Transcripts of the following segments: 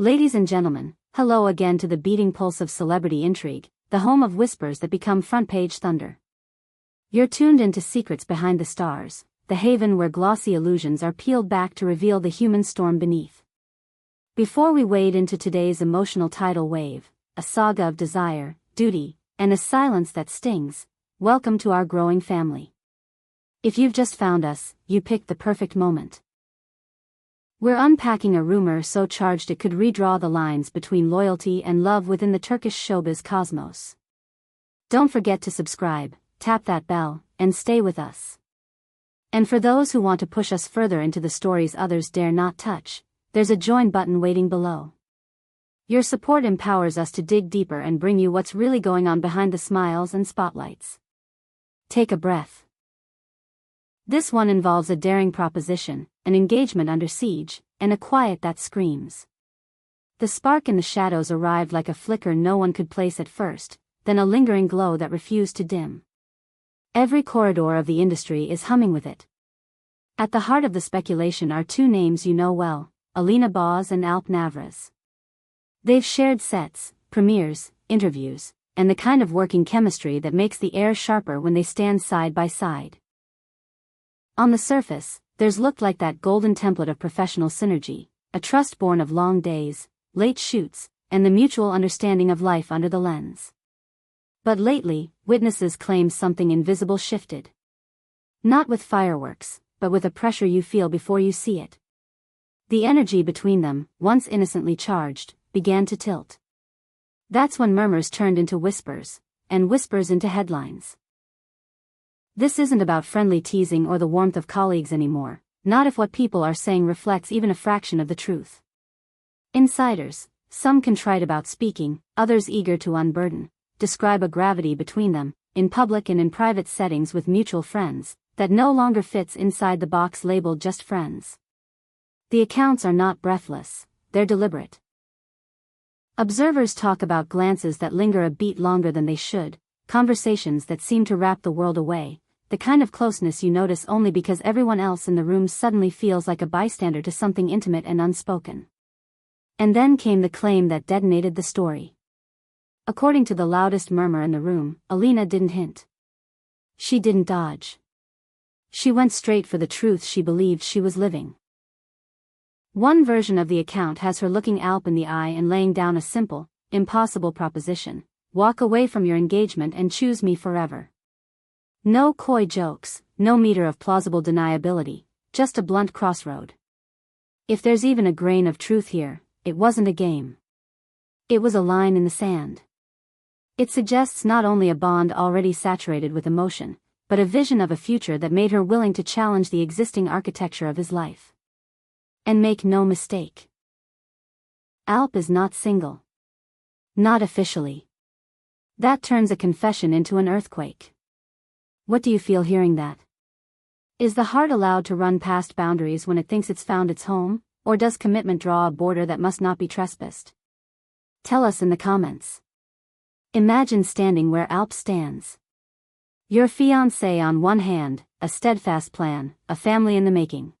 Ladies and gentlemen, hello again to the beating pulse of celebrity intrigue, the home of whispers that become front-page thunder. You're tuned into Secrets Behind the Stars, the haven where glossy illusions are peeled back to reveal the human storm beneath. Before we wade into today's emotional tidal wave, a saga of desire, duty, and a silence that stings, welcome to our growing family. If you've just found us, you picked the perfect moment. We're unpacking a rumor so charged it could redraw the lines between loyalty and love within the Turkish showbiz cosmos. Don't forget to subscribe, tap that bell, and stay with us. And for those who want to push us further into the stories others dare not touch, there's a join button waiting below. Your support empowers us to dig deeper and bring you what's really going on behind the smiles and spotlights. Take a breath. This one involves a daring proposition, an engagement under siege, and a quiet that screams. The spark in the shadows arrived like a flicker no one could place at first, then a lingering glow that refused to dim. Every corridor of the industry is humming with it. At the heart of the speculation are two names you know well, Alina and Navruz. They've shared sets, premieres, interviews, and the kind of working chemistry that makes the air sharper when they stand side by side. On the surface, theirs looked like that golden template of professional synergy, a trust born of long days, late shoots, and the mutual understanding of life under the lens. But lately, witnesses claim something invisible shifted. Not with fireworks, but with a pressure you feel before you see it. The energy between them, once innocently charged, began to tilt. That's when murmurs turned into whispers, and whispers into headlines. This isn't about friendly teasing or the warmth of colleagues anymore, not if what people are saying reflects even a fraction of the truth. Insiders, some contrite about speaking, others eager to unburden, describe a gravity between them, in public and in private settings with mutual friends, that no longer fits inside the box labeled just friends. The accounts are not breathless, they're deliberate. Observers talk about glances that linger a beat longer than they should, conversations that seem to wrap the world away, the kind of closeness you notice only because everyone else in the room suddenly feels like a bystander to something intimate and unspoken. And then came the claim that detonated the story. According to the loudest murmur in the room, Alina didn't hint. She didn't dodge. She went straight for the truth she believed she was living. One version of the account has her looking Alp in the eye and laying down a simple, impossible proposition: walk away from your engagement and choose me forever. No coy jokes, no meter of plausible deniability, just a blunt crossroad. If there's even a grain of truth here, it wasn't a game. It was a line in the sand. It suggests not only a bond already saturated with emotion, but a vision of a future that made her willing to challenge the existing architecture of his life. And make no mistake, Alp is not single. Not officially. That turns a confession into an earthquake. What do you feel hearing that? Is the heart allowed to run past boundaries when it thinks it's found its home, or does commitment draw a border that must not be trespassed? Tell us in the comments. Imagine standing where Alp stands. Your fiancé on one hand, a steadfast plan, a family in the making.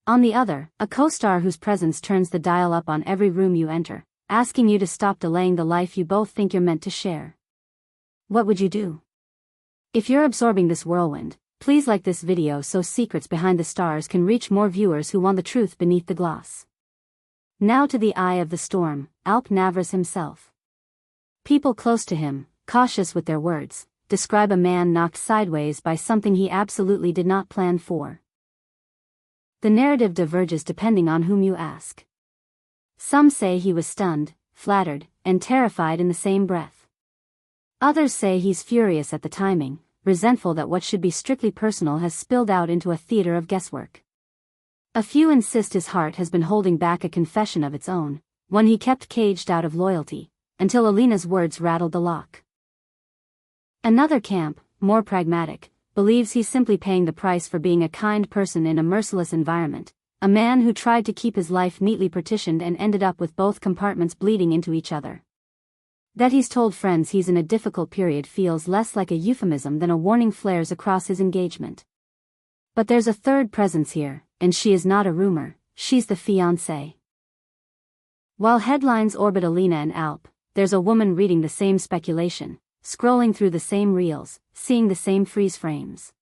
On the other, a co-star whose presence turns the dial up on every room you enter, asking you to stop delaying the life you both think you're meant to share. What would you do? If you're absorbing this whirlwind, please like this video so Secrets Behind the Stars can reach more viewers who want the truth beneath the gloss. Now to the eye of the storm, Alp Navruz himself. People close to him, cautious with their words, describe a man knocked sideways by something he absolutely did not plan for. The narrative diverges depending on whom you ask. Some say he was stunned, flattered, and terrified in the same breath. Others say he's furious at the timing, resentful that what should be strictly personal has spilled out into a theater of guesswork. A few insist his heart has been holding back a confession of its own, one he kept caged out of loyalty, until Alina's words rattled the lock. Another camp, more pragmatic, believes he's simply paying the price for being a kind person in a merciless environment, a man who tried to keep his life neatly partitioned and ended up with both compartments bleeding into each other. That he's told friends he's in a difficult period feels less like a euphemism than a warning flares across his engagement. But there's a third presence here, and she is not a rumor, she's the fiancée. While headlines orbit Alina and Alp, there's a woman reading the same speculation, scrolling through the same reels, seeing the same freeze frames.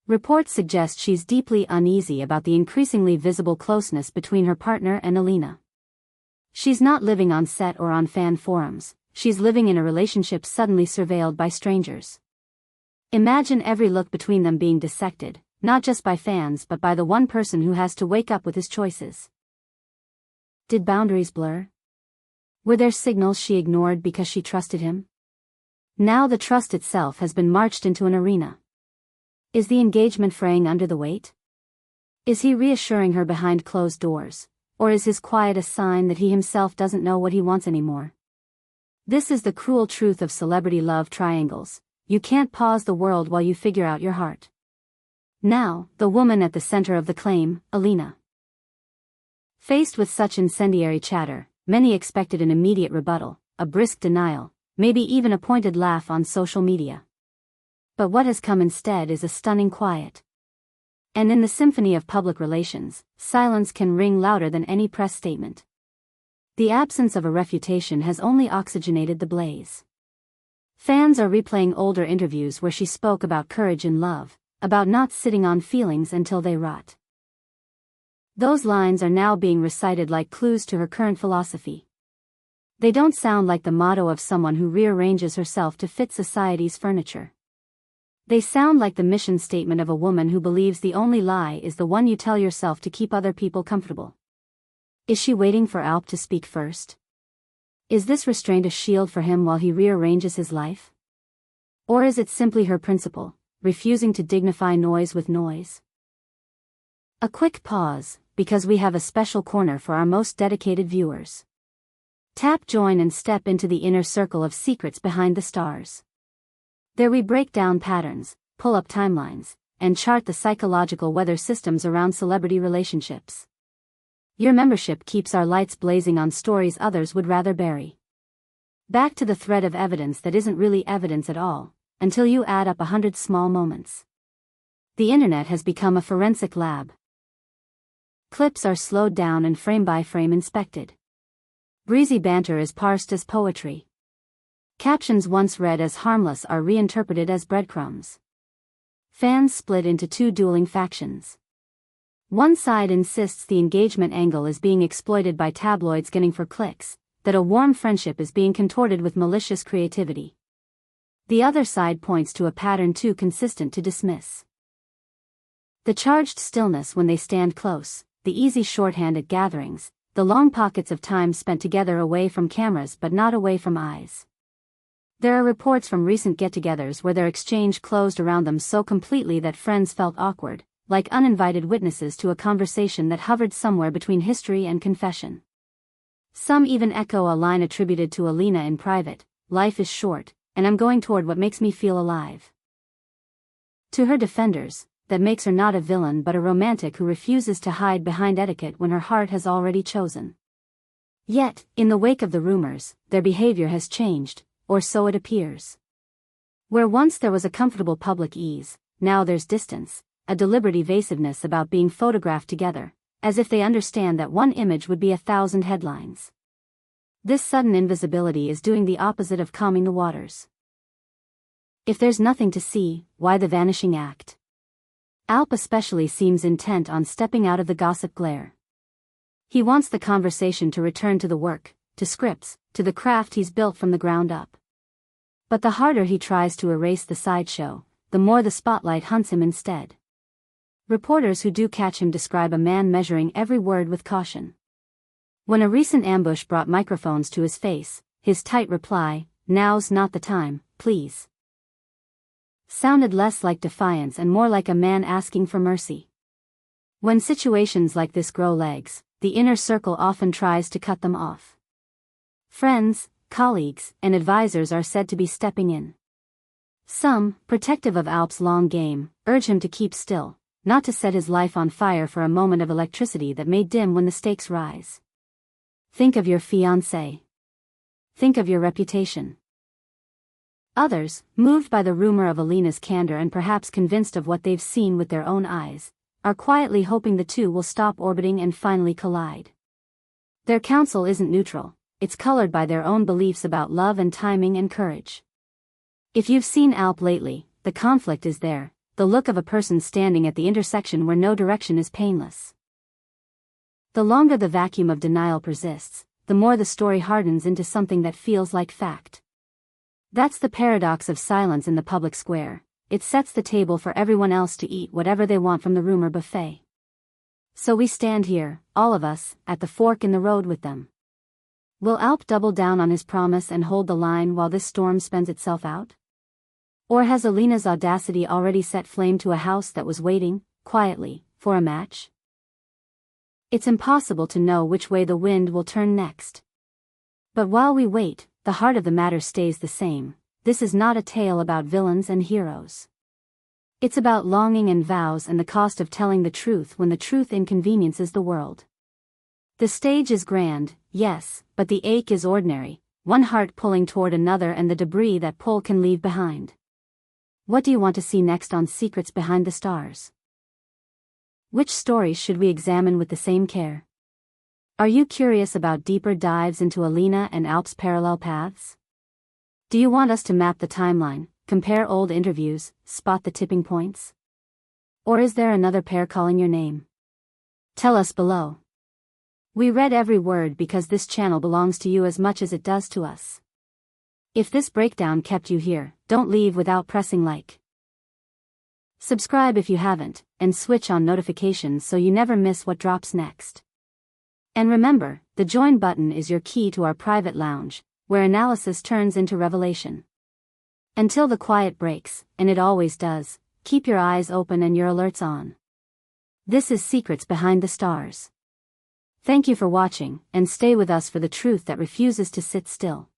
Reports suggest she's deeply uneasy about the increasingly visible closeness between her partner and Alina. She's not living on set or on fan forums, she's living in a relationship suddenly surveilled by strangers. Imagine every look between them being dissected, not just by fans but by the one person who has to wake up with his choices. Did boundaries blur? Were there signals she ignored because she trusted him? Now the trust itself has been marched into an arena. Is the engagement fraying under the weight? Is he reassuring her behind closed doors, or is his quiet a sign that he himself doesn't know what he wants anymore? This is the cruel truth of celebrity love triangles. You can't pause the world while you figure out your heart. Now, the woman at the center of the claim, Alina. Faced with such incendiary chatter, many expected an immediate rebuttal, a brisk denial, maybe even a pointed laugh on social media. But what has come instead is a stunning quiet. And in the symphony of public relations, silence can ring louder than any press statement. The absence of a refutation has only oxygenated the blaze. Fans are replaying older interviews where she spoke about courage in love, about not sitting on feelings until they rot. Those lines are now being recited like clues to her current philosophy. They don't sound like the motto of someone who rearranges herself to fit society's furniture. They sound like the mission statement of a woman who believes the only lie is the one you tell yourself to keep other people comfortable. Is she waiting for Alp to speak first? Is this restraint a shield for him while he rearranges his life? Or is it simply her principle, refusing to dignify noise with noise? A quick pause, because we have a special corner for our most dedicated viewers. Tap join and step into the inner circle of secrets behind the stars. There we break down patterns, pull up timelines, and chart the psychological weather systems around celebrity relationships. Your membership keeps our lights blazing on stories others would rather bury. Back to the thread of evidence that isn't really evidence at all, until you add up 100 small moments. The internet has become a forensic lab. Clips are slowed down and frame by frame inspected. Breezy banter is parsed as poetry. Captions once read as harmless are reinterpreted as breadcrumbs. Fans split into two dueling factions. One side insists the engagement angle is being exploited by tabloids gunning for clicks, that a warm friendship is being contorted with malicious creativity. The other side points to a pattern too consistent to dismiss. The charged stillness when they stand close, the easy shorthand at gatherings, the long pockets of time spent together away from cameras but not away from eyes. There are reports from recent get-togethers where their exchange closed around them so completely that friends felt awkward, like uninvited witnesses to a conversation that hovered somewhere between history and confession. Some even echo a line attributed to Alina in private, "Life is short, and I'm going toward what makes me feel alive." To her defenders, that makes her not a villain but a romantic who refuses to hide behind etiquette when her heart has already chosen. Yet, in the wake of the rumors, their behavior has changed, or so it appears. Where once there was a comfortable public ease, now there's distance, a deliberate evasiveness about being photographed together, as if they understand that one image would be 1,000 headlines. This sudden invisibility is doing the opposite of calming the waters. If there's nothing to see, why the vanishing act? Alp especially seems intent on stepping out of the gossip glare. He wants the conversation to return to the work, to scripts, to the craft he's built from the ground up. But the harder he tries to erase the sideshow, the more the spotlight hunts him instead. Reporters who do catch him describe a man measuring every word with caution. When a recent ambush brought microphones to his face, his tight reply, "Now's not the time, please," sounded less like defiance and more like a man asking for mercy. When situations like this grow legs, the inner circle often tries to cut them off. Friends, colleagues, and advisors are said to be stepping in. Some, protective of Alp's long game, urge him to keep still, not to set his life on fire for a moment of electricity that may dim when the stakes rise. Think of your fiancé. Think of your reputation. Others, moved by the rumor of Alina's candor and perhaps convinced of what they've seen with their own eyes, are quietly hoping the two will stop orbiting and finally collide. Their counsel isn't neutral, it's colored by their own beliefs about love and timing and courage. If you've seen Alp lately, the conflict is there, the look of a person standing at the intersection where no direction is painless. The longer the vacuum of denial persists, the more the story hardens into something that feels like fact. That's the paradox of silence in the public square. It sets the table for everyone else to eat whatever they want from the rumor buffet. So we stand here, all of us, at the fork in the road with them. Will Alp double down on his promise and hold the line while this storm spins itself out? Or has Alina's audacity already set flame to a house that was waiting, quietly, for a match? It's impossible to know which way the wind will turn next. But while we wait, the heart of the matter stays the same. This is not a tale about villains and heroes. It's about longing and vows and the cost of telling the truth when the truth inconveniences the world. The stage is grand, yes, but the ache is ordinary, one heart pulling toward another and the debris that pull can leave behind. What do you want to see next on Secrets Behind the Stars? Which stories should we examine with the same care? Are you curious about deeper dives into Alina and Alp's parallel paths? Do you want us to map the timeline, compare old interviews, spot the tipping points? Or is there another pair calling your name? Tell us below. We read every word because this channel belongs to you as much as it does to us. If this breakdown kept you here, don't leave without pressing like. Subscribe if you haven't, and switch on notifications so you never miss what drops next. And remember, the join button is your key to our private lounge, where analysis turns into revelation. Until the quiet breaks, and it always does, keep your eyes open and your alerts on. This is Secrets Behind the Stars. Thank you for watching, and stay with us for the truth that refuses to sit still.